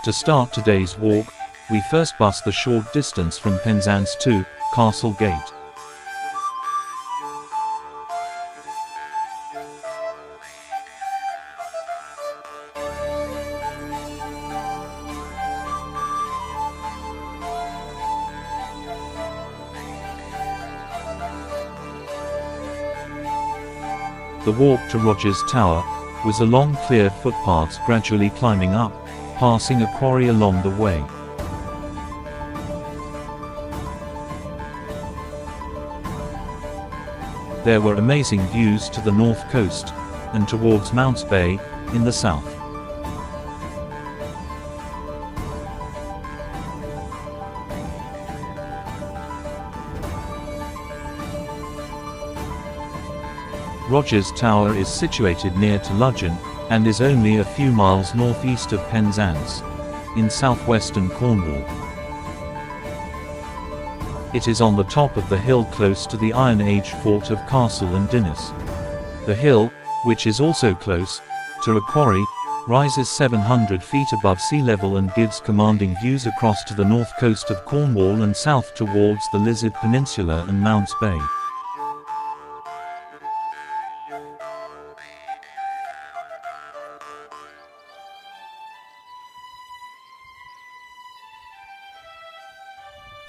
To start today's walk, we first bus the short distance from Penzance to Castle Gate. The walk to Rogers Tower was along clear footpaths gradually climbing up, passing a quarry along the way. There were amazing views to the north coast, and towards Mounts Bay, in the south. Rogers Tower is situated near to Ludgate, and is only a few miles northeast of Penzance, in southwestern Cornwall. It is on the top of the hill close to the Iron Age fort of Castle and Dinnis. The hill, which is also close to a quarry, rises 700 feet above sea level and gives commanding views across to the north coast of Cornwall and south towards the Lizard Peninsula and Mounts Bay.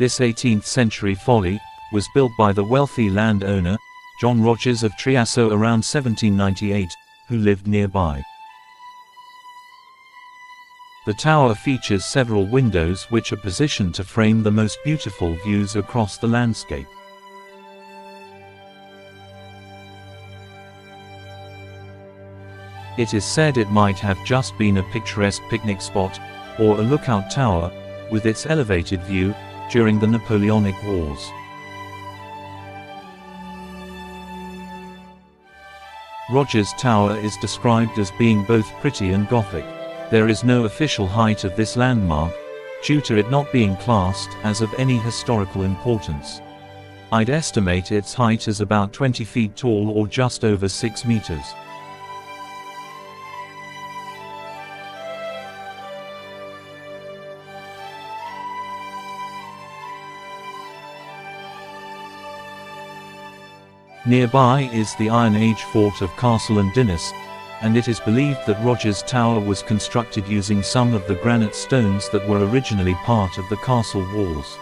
This 18th century folly was built by the wealthy landowner, John Rogers of Chysauster around 1798, who lived nearby. The tower features several windows which are positioned to frame the most beautiful views across the landscape. It is said it might have just been a picturesque picnic spot, or a lookout tower, with its elevated view, during the Napoleonic Wars. Rogers Tower is described as being both pretty and Gothic. There is no official height of this landmark, due to it not being classed as of any historical importance. I'd estimate its height as about 20 feet tall or just over 6 meters. Nearby is the Iron Age fort of Castle and Dinnis, and it is believed that Rogers Tower was constructed using some of the granite stones that were originally part of the castle walls.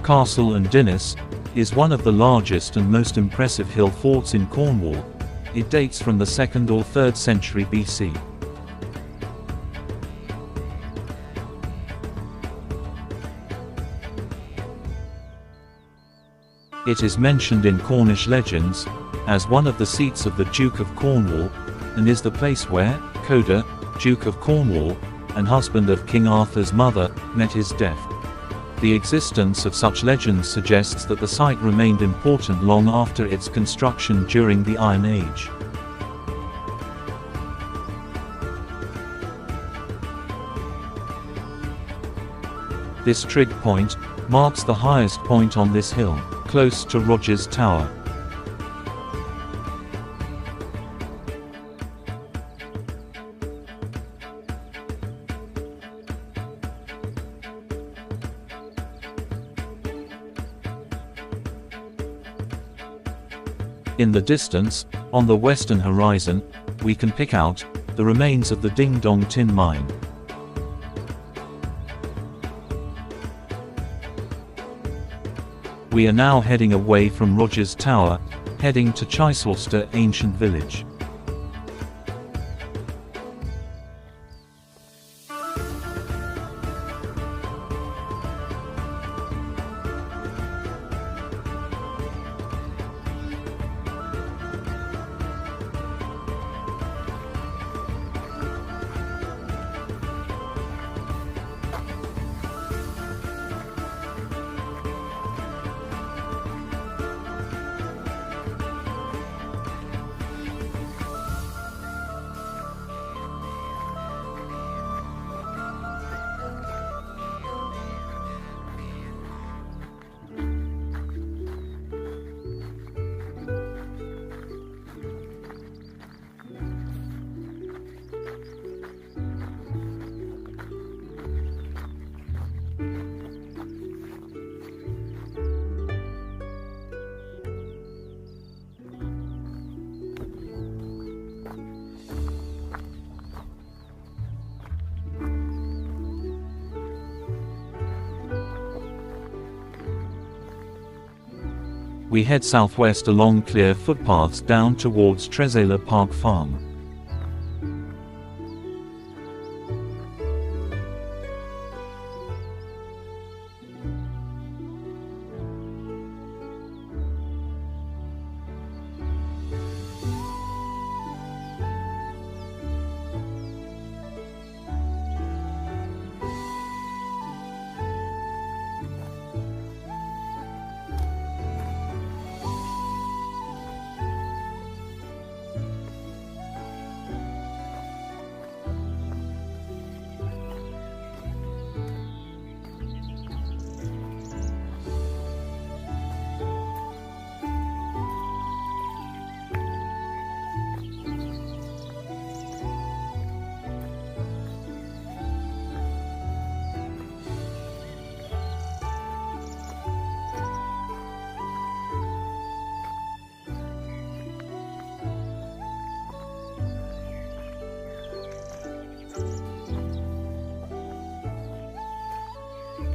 Castle and Dinnis is one of the largest and most impressive hill forts in Cornwall. It dates from the 2nd or 3rd century BC. It is mentioned in Cornish legends as one of the seats of the Duke of Cornwall, and is the place where Coda, Duke of Cornwall, and husband of King Arthur's mother, met his death. The existence of such legends suggests that the site remained important long after its construction during the Iron Age. This trig point marks the highest point on this hill, close to Rogers Tower. In the distance, on the western horizon, we can pick out the remains of the Ding Dong tin mine. We are now heading away from Rogers Tower, heading to Chysauster Ancient Village. we head southwest along clear footpaths down towards Chysauster Park Farm.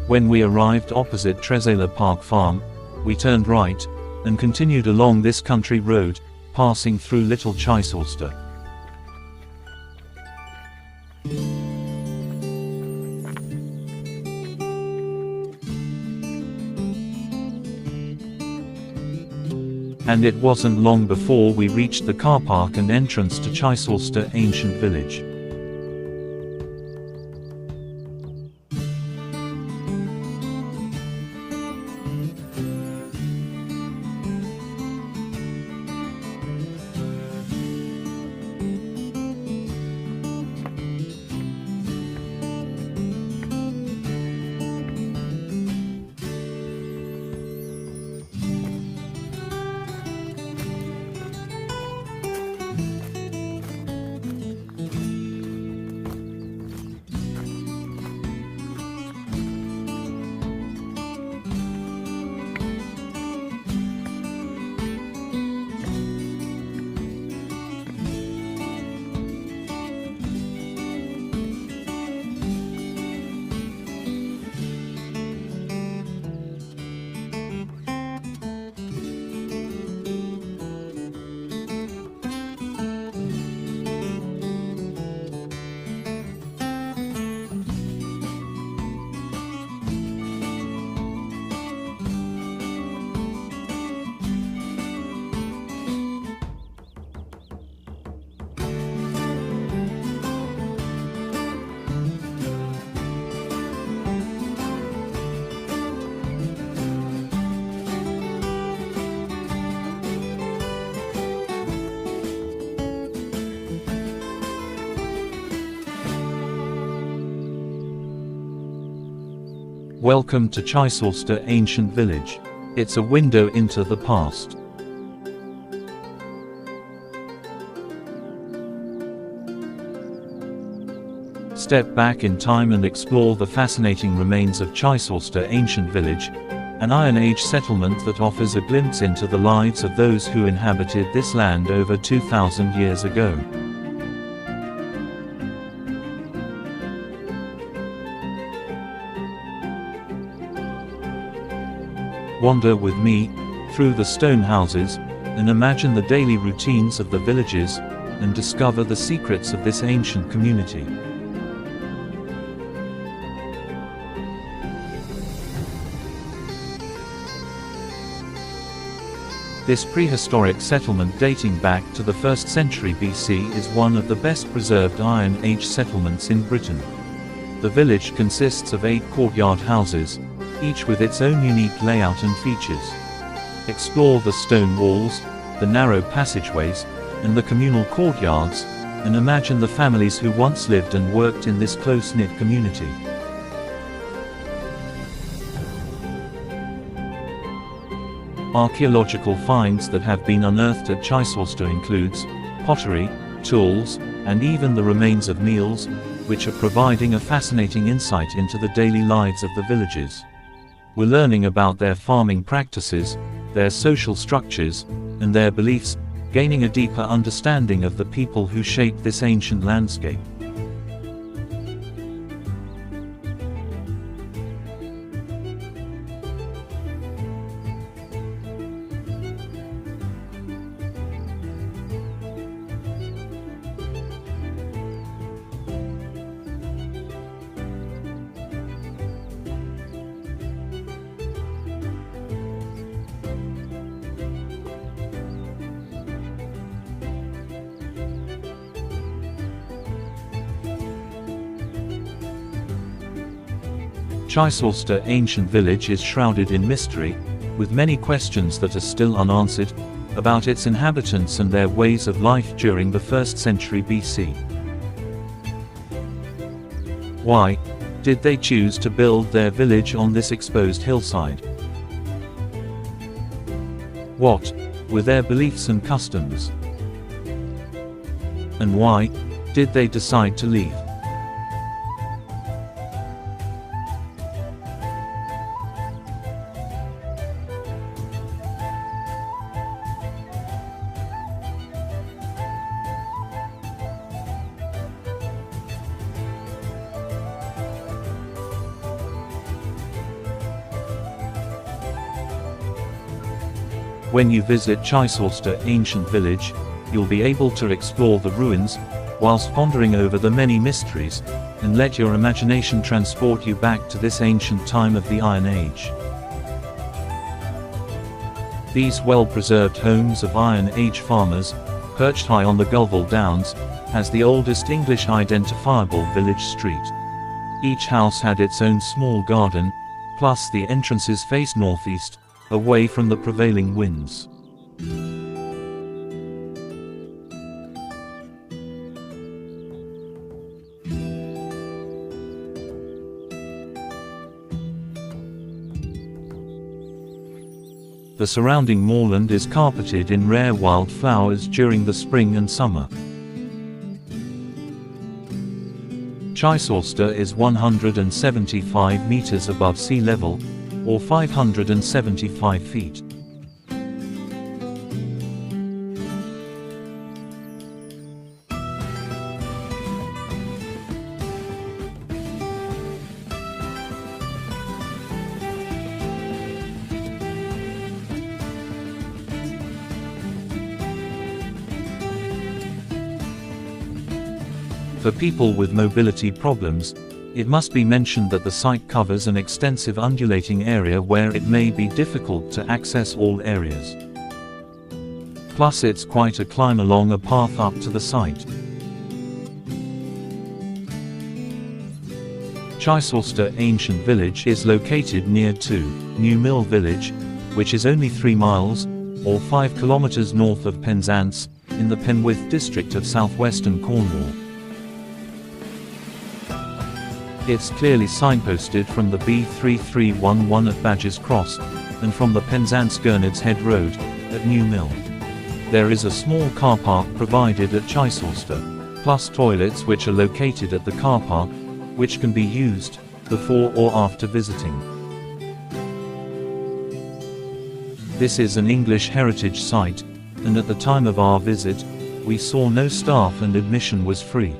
When we arrived opposite Chysauster Park Farm, we turned right, and continued along this country road, passing through Little Chysauster. And it wasn't long before we reached the car park and entrance to Chysauster Ancient Village. Welcome to Chysauster Ancient Village. It's a window into the past. Step back in time and explore the fascinating remains of Chysauster Ancient Village, an Iron Age settlement that offers a glimpse into the lives of those who inhabited this land over 2,000 years ago. Wander with me through the stone houses, and imagine the daily routines of the villages, and discover the secrets of this ancient community. This prehistoric settlement dating back to the 1st century BC is one of the best preserved Iron Age settlements in Britain. The village consists of 8 courtyard houses, each with its own unique layout and features. Explore the stone walls, the narrow passageways, and the communal courtyards, and imagine the families who once lived and worked in this close-knit community. Archaeological finds that have been unearthed at Chysauster includes pottery, tools, and even the remains of meals, which are providing a fascinating insight into the daily lives of the villagers. We're learning about their farming practices, their social structures, and their beliefs, gaining a deeper understanding of the people who shaped this ancient landscape. Chysauster ancient village is shrouded in mystery, with many questions that are still unanswered about its inhabitants and their ways of life during the 1st century BC. Why did they choose to build their village on this exposed hillside? What were their beliefs and customs? And why did they decide to leave? When you visit Chysauster ancient village, you'll be able to explore the ruins, whilst pondering over the many mysteries, and let your imagination transport you back to this ancient time of the Iron Age. These well-preserved homes of Iron Age farmers, perched high on the Ballowall Downs, has the oldest English identifiable village street. Each house had its own small garden, plus the entrances face northeast, away from the prevailing winds. The surrounding moorland is carpeted in rare wild flowers during the spring and summer. Chysauster is 175 meters above sea level, or 575 feet. For people with mobility problems, it must be mentioned that the site covers an extensive undulating area where it may be difficult to access all areas. Plus it's quite a climb along a path up to the site. Chysauster ancient village is located near to New Mill village, which is only 3 miles, or 5 kilometers north of Penzance, in the Penwith district of southwestern Cornwall. It's clearly signposted from the B3311 at Badger's Cross, and from the Penzance-Gurnard's Head Road, at New Mill. There is a small car park provided at Chysauster, plus toilets which are located at the car park, which can be used before or after visiting. This is an English heritage site, and at the time of our visit, we saw no staff and admission was free.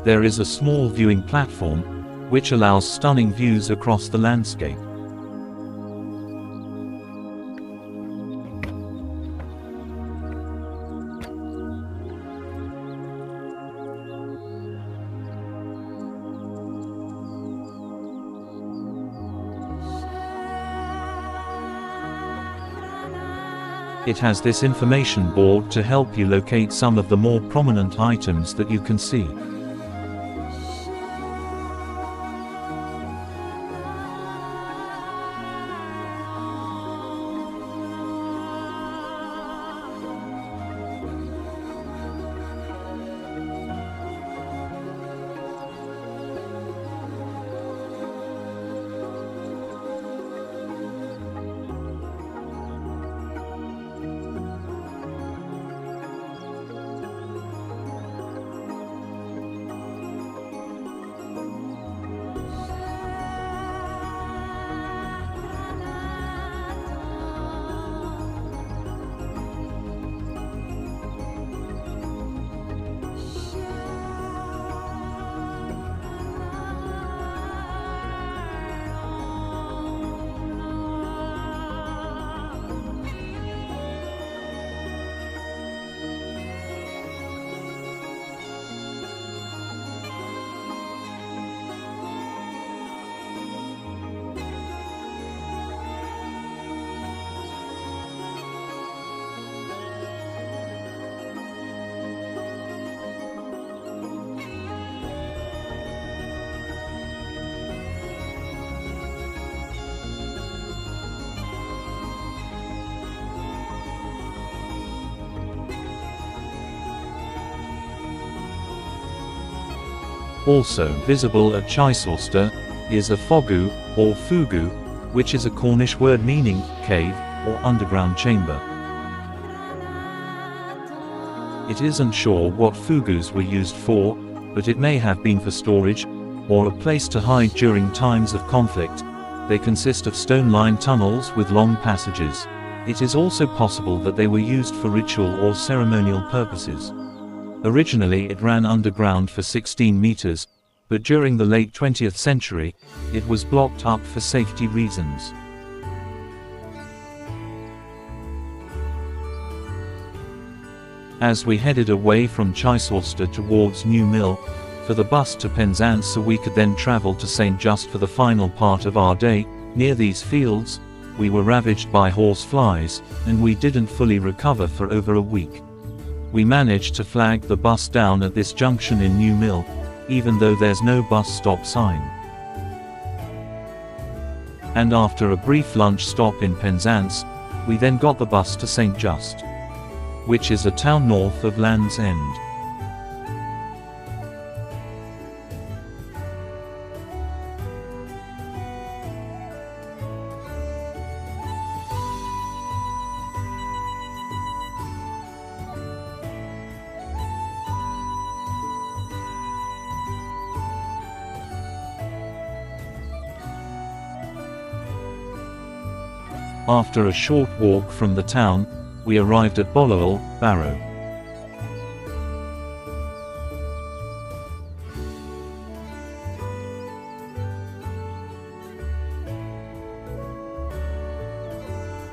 There is a small viewing platform, which allows stunning views across the landscape. It has this information board to help you locate some of the more prominent items that you can see. Also visible at Chysauster is a fogu, or fugu, which is a Cornish word meaning cave, or underground chamber. It isn't sure what fugus were used for, but it may have been for storage, or a place to hide during times of conflict. They consist of stone-lined tunnels with long passages. It is also possible that they were used for ritual or ceremonial purposes. Originally it ran underground for 16 meters, but during the late 20th century, it was blocked up for safety reasons. As we headed away from Chysauster towards New Mill, for the bus to Penzance so we could then travel to St. Just for the final part of our day, near these fields, we were ravaged by horse flies, and we didn't fully recover for over a week. We managed to flag the bus down at this junction in New Mill, even though there's no bus stop sign. and after a brief lunch stop in Penzance, we then got the bus to St. Just, which is a town north of Land's End. After a short walk from the town, we arrived at Ballowell, Barrow.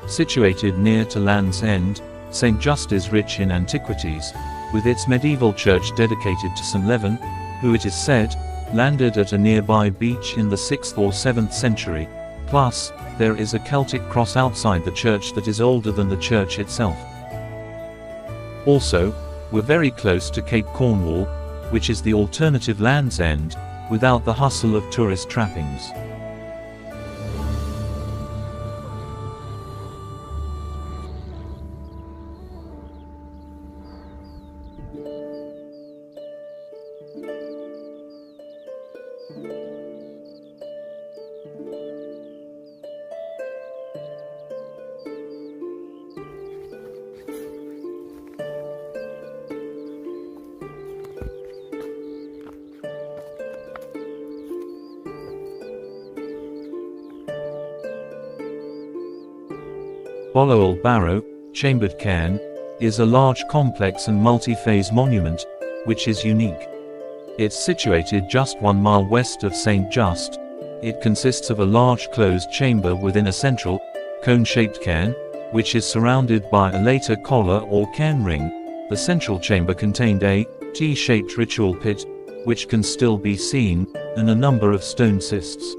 Situated near to Land's End, St. Just is rich in antiquities, with its medieval church dedicated to St. Levan, who it is said, landed at a nearby beach in the 6th or 7th century. Plus, there is a Celtic cross outside the church that is older than the church itself. Also, we're very close to Cape Cornwall, which is the alternative Land's End, without the hustle of tourist trappings. Ballowall Barrow, chambered cairn, is a large complex and multi-phase monument, which is unique. It's situated just 1 mile west of St. Just. It consists of a large closed chamber within a central, cone-shaped cairn, which is surrounded by a later collar or cairn ring. The central chamber contained a T-shaped ritual pit, which can still be seen, and a number of stone cists.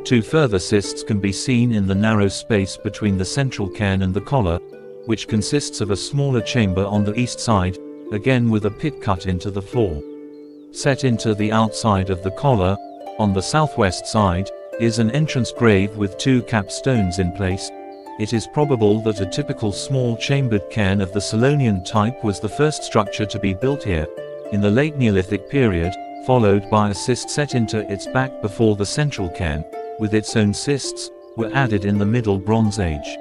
2 further cists can be seen in the narrow space between the central cairn and the collar, which consists of a smaller chamber on the east side, again with a pit cut into the floor. Set into the outside of the collar, on the southwest side, is an entrance grave with 2 capstones in place. It is probable that a typical small chambered cairn of the Solonian type was the first structure to be built here, in the late Neolithic period, followed by a cist set into its back before the central cairn, with its own cists, were added in the Middle Bronze Age.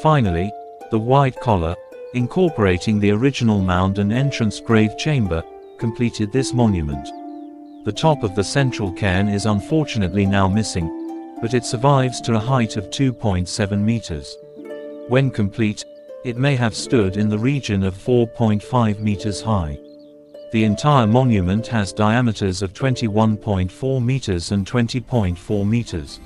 Finally, the wide collar, incorporating the original mound and entrance grave chamber, completed this monument. The top of the central cairn is unfortunately now missing, but it survives to a height of 2.7 meters. When complete, it may have stood in the region of 4.5 meters high. The entire monument has diameters of 21.4 meters and 20.4 meters.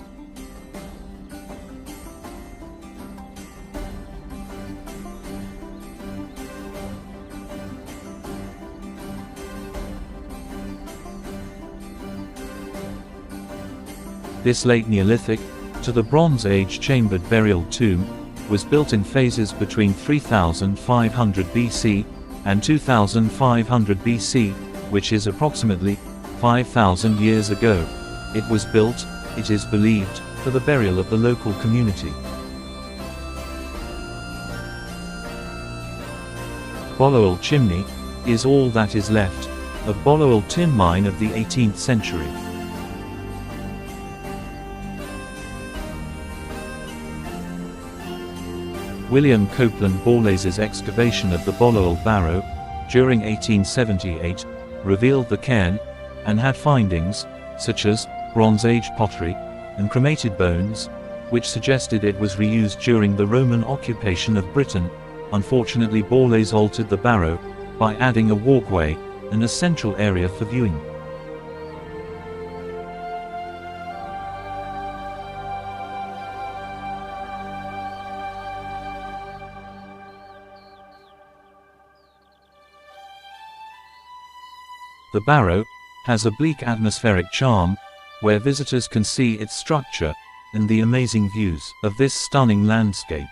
This late Neolithic, to the Bronze Age chambered burial tomb, was built in phases between 3500 BC and 2500 BC, which is approximately 5,000 years ago. It was built, it is believed, for the burial of the local community. Ballowell Chimney is all that is left of Ballowell tin mine of the 18th century. William Copeland Borlase's excavation of the Ballowell Barrow, during 1878, revealed the cairn, and had findings, such as Bronze Age pottery, and cremated bones, which suggested it was reused during the Roman occupation of Britain. Unfortunately, Borlase altered the barrow, by adding a walkway, and a central area for viewing. The Barrow has a bleak atmospheric charm, where visitors can see its structure and the amazing views of this stunning landscape.